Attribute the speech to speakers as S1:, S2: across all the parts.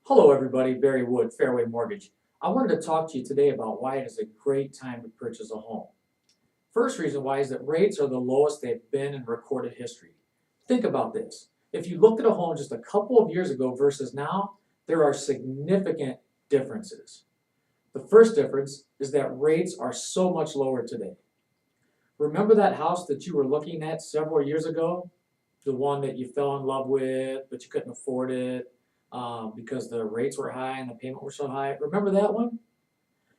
S1: Hello everybody, Barry Wood, Fairway Mortgage. I wanted to talk to you today about why it is a great time to purchase a home. First reason why is that rates are the lowest they've been in recorded history. Think about this. If you looked at a home just a couple of years ago versus now, there are significant differences. The first difference is that rates are so much lower today. Remember that house that you were looking at several years ago? The one that you fell in love with, but you couldn't afford it because the rates were high and the payment were so high. Remember that one?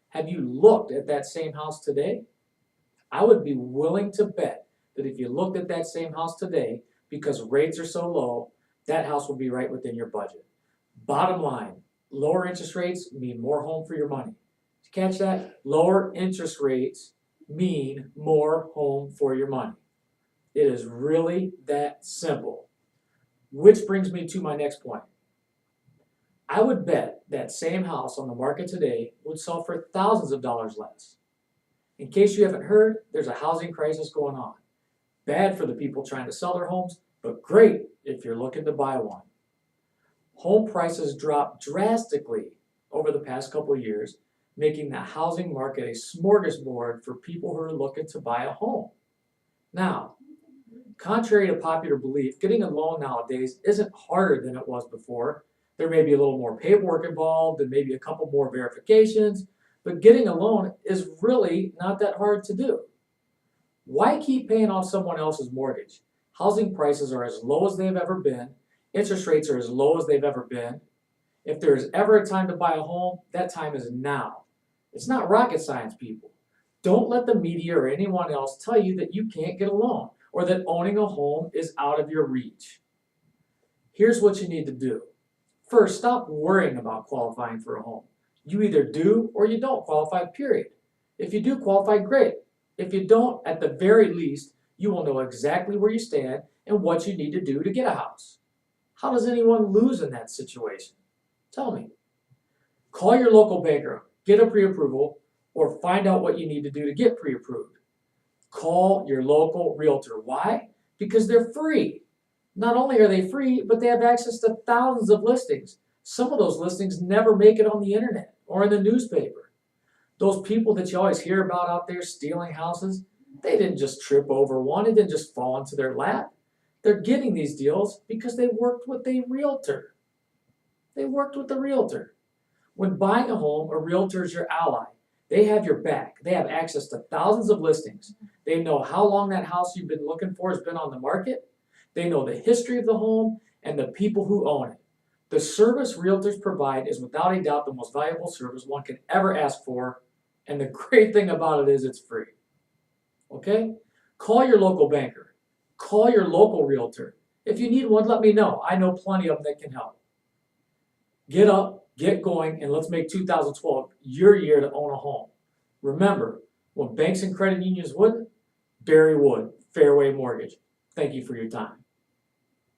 S1: Have you looked at that same house today? I would be willing to bet that if you looked at that same house today, because rates are so low, that house will be right within your budget. Bottom line, lower interest rates mean more home for your money. Did you catch that? Lower interest rates mean more home for your money. It is really that simple. Which brings me to my next point. I would bet that same house on the market today would sell for thousands of dollars less. In case you haven't heard, there's a housing crisis going on. Bad for the people trying to sell their homes, but great if you're looking to buy one. Home prices dropped drastically over the past couple of years, making the housing market a smorgasbord for people who are looking to buy a home. Now, contrary to popular belief, getting a loan nowadays isn't harder than it was before. There may be a little more paperwork involved and maybe a couple more verifications, but getting a loan is really not that hard to do. Why keep paying off someone else's mortgage? Housing prices are as low as they've ever been. Interest rates are as low as they've ever been. If there is ever a time to buy a home, that time is now. It's not rocket science, people. Don't let the media or anyone else tell you that you can't get a loan or that owning a home is out of your reach. Here's what you need to do. First, stop worrying about qualifying for a home. You either do or you don't qualify, period. If you do qualify, great. If you don't, at the very least, you will know exactly where you stand and what you need to do to get a house. How does anyone lose in that situation? Tell me. Call your local banker, get a pre-approval, or find out what you need to do to get pre-approved. Call your local realtor. Why? Because they're free. Not only are they free, but they have access to thousands of listings. Some of those listings never make it on the internet or in the newspaper. Those people that you always hear about out there stealing houses, they didn't just trip over one. It didn't just fall into their lap. They're getting these deals because they worked with a realtor. They worked with the realtor. When buying a home, a realtor is your ally. They have your back. They have access to thousands of listings. They know how long that house you've been looking for has been on the market. They know the history of the home and the people who own it. The service realtors provide is without a doubt the most valuable service one can ever ask for, and the great thing about it is it's free. Okay? Call your local banker. Call your local realtor. If you need one, let me know. I know plenty of them that can help. Get up, get going, and let's make 2012 your year to own a home. Remember, when banks and credit unions wouldn't, Barry would. Fairway Mortgage. Thank you for your time.